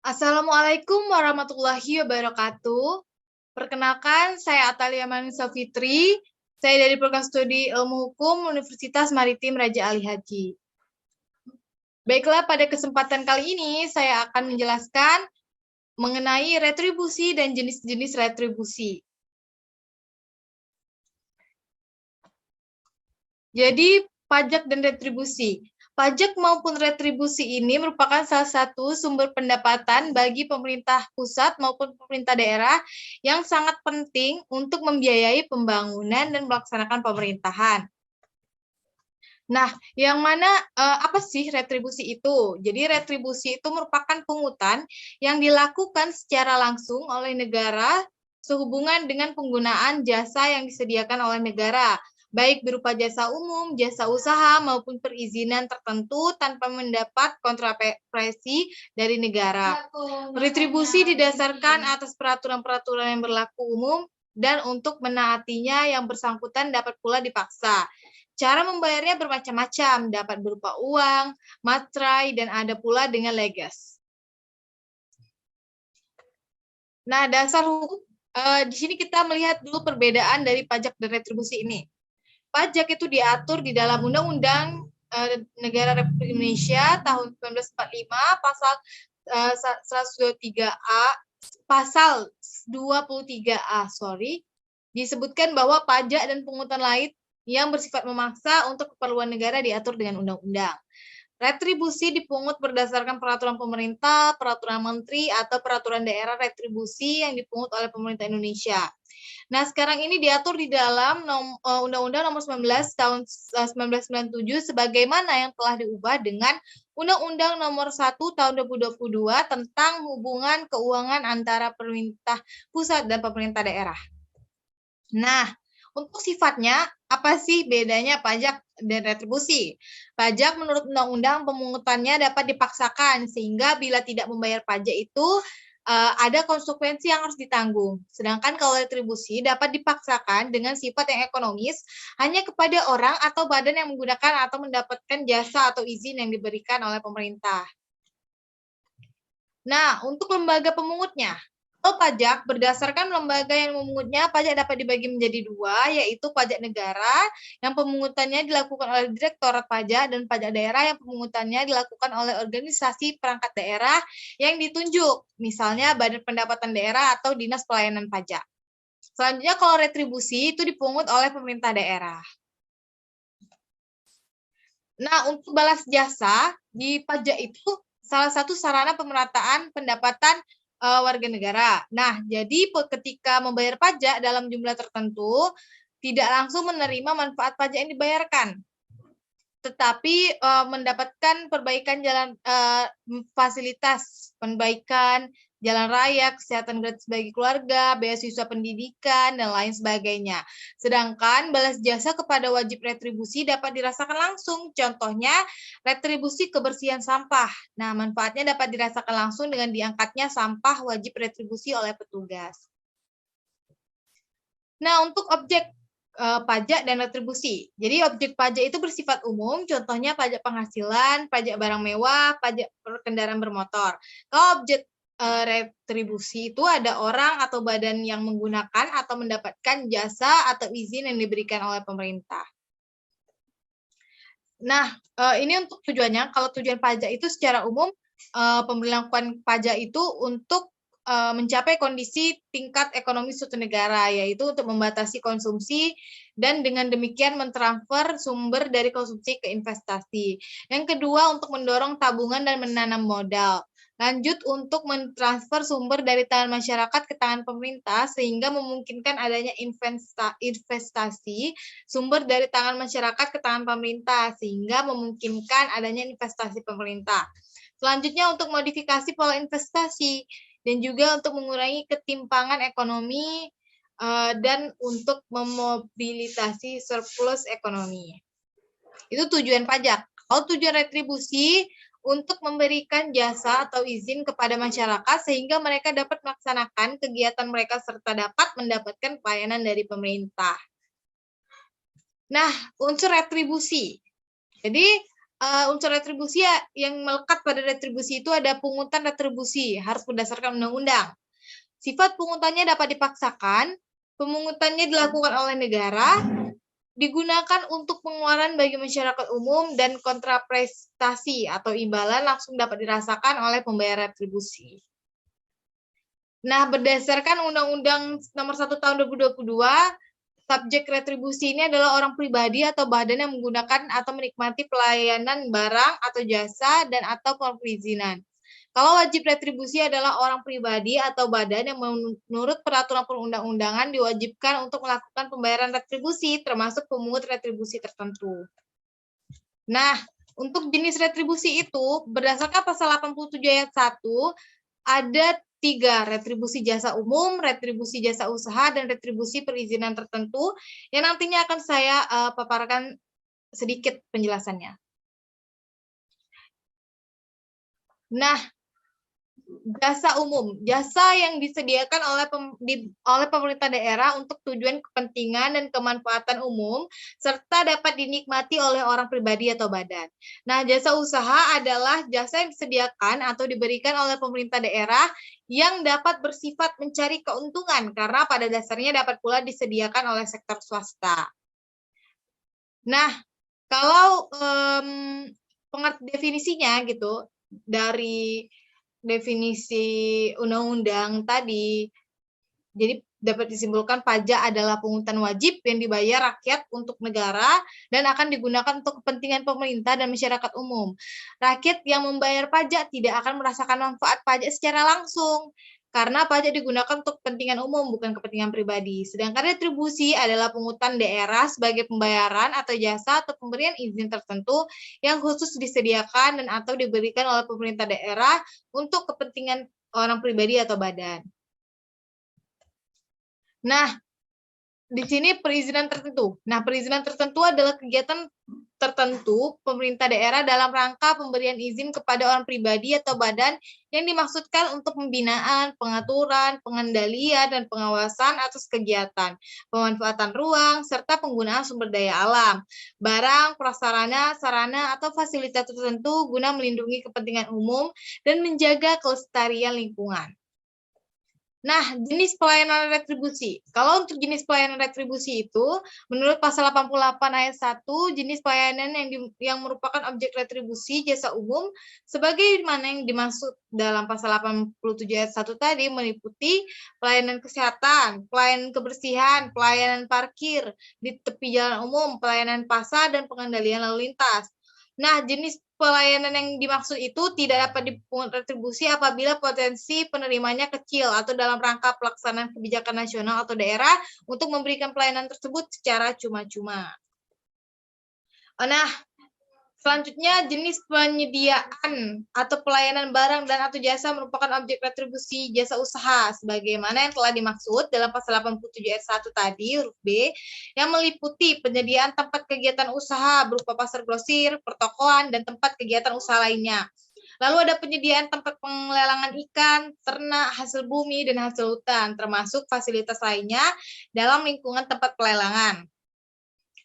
Assalamualaikum warahmatullahi wabarakatuh. Perkenalkan, saya Atalia Manisa Fitri. Saya dari Program Studi Ilmu Hukum Universitas Maritim Raja Ali Haji. Baiklah, pada kesempatan kali ini saya akan menjelaskan mengenai retribusi dan jenis-jenis retribusi. Jadi, pajak dan retribusi. Pajak maupun retribusi ini merupakan salah satu sumber pendapatan bagi pemerintah pusat maupun pemerintah daerah yang sangat penting untuk membiayai pembangunan dan melaksanakan pemerintahan. Nah, yang mana apa sih retribusi itu? Jadi retribusi itu merupakan pungutan yang dilakukan secara langsung oleh negara sehubungan dengan penggunaan jasa yang disediakan oleh negara, baik berupa jasa umum, jasa usaha, maupun perizinan tertentu tanpa mendapat kontrapresi dari negara. Retribusi didasarkan atas peraturan-peraturan yang berlaku umum dan untuk menaatinya yang bersangkutan dapat pula dipaksa. Cara membayarnya bermacam-macam, dapat berupa uang, materai, dan ada pula dengan legas. Nah, dasar hukum, di sini kita melihat dulu perbedaan dari pajak dan retribusi ini. Pajak itu diatur di dalam Undang-Undang Negara Republik Indonesia tahun 1945, pasal 123A, pasal 23A, disebutkan bahwa pajak dan pungutan lain yang bersifat memaksa untuk keperluan negara diatur dengan undang-undang. Retribusi dipungut berdasarkan peraturan pemerintah, peraturan menteri, atau peraturan daerah retribusi yang dipungut oleh pemerintah Indonesia. Nah, sekarang ini diatur di dalam Undang-Undang Nomor 19 Tahun 1997 sebagaimana yang telah diubah dengan Undang-Undang Nomor 1 Tahun 2022 tentang hubungan keuangan antara pemerintah pusat dan pemerintah daerah. Nah, untuk sifatnya, apa sih bedanya pajak dan retribusi? Pajak menurut undang-undang pemungutannya dapat dipaksakan, sehingga bila tidak membayar pajak itu ada konsekuensi yang harus ditanggung. Sedangkan kalau retribusi dapat dipaksakan dengan sifat yang ekonomis hanya kepada orang atau badan yang menggunakan atau mendapatkan jasa atau izin yang diberikan oleh pemerintah. Nah, untuk lembaga pemungutnya, kalau pajak berdasarkan lembaga yang memungutnya, pajak dapat dibagi menjadi dua, yaitu pajak negara yang pemungutannya dilakukan oleh Direktorat Pajak dan pajak daerah yang pemungutannya dilakukan oleh organisasi perangkat daerah yang ditunjuk, misalnya Badan Pendapatan Daerah atau Dinas Pelayanan Pajak. Selanjutnya kalau retribusi itu dipungut oleh pemerintah daerah. Nah, untuk balas jasa di pajak itu salah satu sarana pemerataan pendapatan warga negara. Nah, jadi ketika membayar pajak dalam jumlah tertentu, tidak langsung menerima manfaat pajak yang dibayarkan, tetapi mendapatkan perbaikan jalan fasilitas, perbaikan jalan raya, kesehatan gratis bagi keluarga, beasiswa pendidikan, dan lain sebagainya. Sedangkan balas jasa kepada wajib retribusi dapat dirasakan langsung. Contohnya, retribusi kebersihan sampah. Nah, manfaatnya dapat dirasakan langsung dengan diangkatnya sampah wajib retribusi oleh petugas. Nah, untuk objek pajak dan retribusi. Jadi objek pajak itu bersifat umum, contohnya pajak penghasilan, pajak barang mewah, pajak kendaraan bermotor. Kalau objek retribusi itu ada orang atau badan yang menggunakan atau mendapatkan jasa atau izin yang diberikan oleh pemerintah. Nah, ini untuk tujuannya, kalau tujuan pajak itu secara umum, pemberlakuan pajak itu untuk mencapai kondisi tingkat ekonomi suatu negara, yaitu untuk membatasi konsumsi dan dengan demikian mentransfer sumber dari konsumsi ke investasi. Yang kedua, untuk mendorong tabungan dan menanam modal. Lanjut, untuk mentransfer sumber dari tangan masyarakat ke tangan pemerintah sehingga memungkinkan adanya investasi sumber dari tangan masyarakat ke tangan pemerintah sehingga memungkinkan adanya investasi pemerintah. Selanjutnya, untuk modifikasi pola investasi dan juga untuk mengurangi ketimpangan ekonomi dan untuk memobilisasi surplus ekonomi. Itu tujuan pajak. Kalau tujuan retribusi untuk memberikan jasa atau izin kepada masyarakat sehingga mereka dapat melaksanakan kegiatan mereka serta dapat mendapatkan pelayanan dari pemerintah. Nah, unsur retribusi. Jadi unsur retribusi yang melekat pada retribusi itu ada pungutan retribusi, harus berdasarkan undang-undang. Sifat pungutannya dapat dipaksakan, pemungutannya dilakukan oleh negara, digunakan untuk pengeluaran bagi masyarakat umum, dan kontraprestasi atau imbalan langsung dapat dirasakan oleh pembayar retribusi. Nah, berdasarkan Undang-Undang Nomor 1 Tahun 2022, subjek retribusi ini adalah orang pribadi atau badan yang menggunakan atau menikmati pelayanan barang atau jasa dan atau perizinan. Kalau wajib retribusi adalah orang pribadi atau badan yang menurut peraturan perundang-undangan diwajibkan untuk melakukan pembayaran retribusi, termasuk pemungut retribusi tertentu. Nah, untuk jenis retribusi itu, berdasarkan pasal 87 ayat 1, ada 3, retribusi jasa umum, retribusi jasa usaha, dan retribusi perizinan tertentu, yang nantinya akan saya paparkan sedikit penjelasannya. Nah, jasa umum, jasa yang disediakan oleh pemerintah daerah untuk tujuan kepentingan dan kemanfaatan umum, serta dapat dinikmati oleh orang pribadi atau badan. Nah, jasa usaha adalah jasa yang disediakan atau diberikan oleh pemerintah daerah yang dapat bersifat mencari keuntungan, karena pada dasarnya dapat pula disediakan oleh sektor swasta. Nah, kalau definisinya gitu, dari definisi undang-undang tadi, jadi dapat disimpulkan pajak adalah pungutan wajib yang dibayar rakyat untuk negara dan akan digunakan untuk kepentingan pemerintah dan masyarakat umum. Rakyat yang membayar pajak tidak akan merasakan manfaat pajak secara langsung, karena pajak digunakan untuk kepentingan umum, bukan kepentingan pribadi. Sedangkan retribusi adalah pungutan daerah sebagai pembayaran atau jasa atau pemberian izin tertentu yang khusus disediakan dan atau diberikan oleh pemerintah daerah untuk kepentingan orang pribadi atau badan. Nah, di sini perizinan tertentu. Nah, perizinan tertentu adalah kegiatan tertentu pemerintah daerah dalam rangka pemberian izin kepada orang pribadi atau badan yang dimaksudkan untuk pembinaan, pengaturan, pengendalian, dan pengawasan atas kegiatan, pemanfaatan ruang, serta penggunaan sumber daya alam, barang, prasarana, sarana, atau fasilitas tertentu guna melindungi kepentingan umum dan menjaga kelestarian lingkungan. Nah, jenis pelayanan retribusi. Kalau untuk jenis pelayanan retribusi itu, menurut pasal 88 ayat 1, jenis pelayanan yang merupakan objek retribusi jasa umum, sebagaimana yang dimaksud dalam pasal 87 ayat 1 tadi, meliputi pelayanan kesehatan, pelayanan kebersihan, pelayanan parkir di tepi jalan umum, pelayanan pasar, dan pengendalian lalu lintas. Nah, jenis pelayanan yang dimaksud itu tidak dapat dipungut retribusi apabila potensi penerimanya kecil atau dalam rangka pelaksanaan kebijakan nasional atau daerah untuk memberikan pelayanan tersebut secara cuma-cuma. Nah, selanjutnya jenis penyediaan atau pelayanan barang dan atau jasa merupakan objek retribusi jasa usaha sebagaimana yang telah dimaksud dalam pasal 87 ayat 1 tadi huruf B, yang meliputi penyediaan tempat kegiatan usaha berupa pasar grosir, pertokoan, dan tempat kegiatan usaha lainnya. Lalu ada penyediaan tempat penglelangan ikan, ternak, hasil bumi, dan hasil hutan, termasuk fasilitas lainnya dalam lingkungan tempat pelelangan.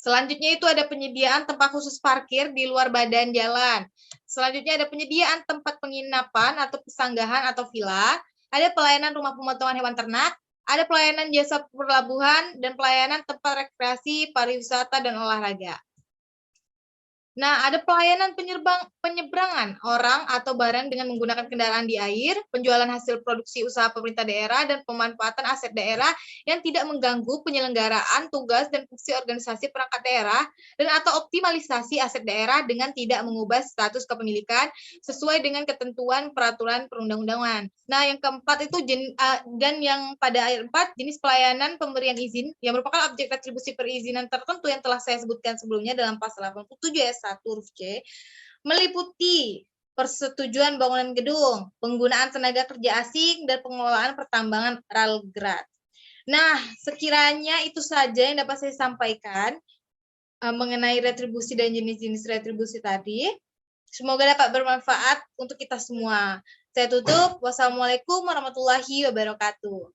Selanjutnya itu ada penyediaan tempat khusus parkir di luar badan jalan. Selanjutnya ada penyediaan tempat penginapan atau pesanggahan atau villa. Ada pelayanan rumah pemotongan hewan ternak. Ada pelayanan jasa pelabuhan dan pelayanan tempat rekreasi, pariwisata, dan olahraga. Nah, ada pelayanan penyeberangan orang atau barang dengan menggunakan kendaraan di air, penjualan hasil produksi usaha pemerintah daerah, dan pemanfaatan aset daerah yang tidak mengganggu penyelenggaraan tugas dan fungsi organisasi perangkat daerah, dan atau optimalisasi aset daerah dengan tidak mengubah status kepemilikan sesuai dengan ketentuan peraturan perundang-undangan. Nah, yang keempat itu dan yang pada ayat 4, jenis pelayanan pemberian izin yang merupakan objek retribusi perizinan tertentu yang telah saya sebutkan sebelumnya dalam pasal 87 ayat 1 huruf C, meliputi persetujuan bangunan gedung, penggunaan tenaga kerja asing, dan pengelolaan pertambangan ralgrat. Nah, sekiranya itu saja yang dapat saya sampaikan mengenai retribusi dan jenis-jenis retribusi tadi. Semoga dapat bermanfaat untuk kita semua. Saya tutup. Wassalamualaikum warahmatullahi wabarakatuh.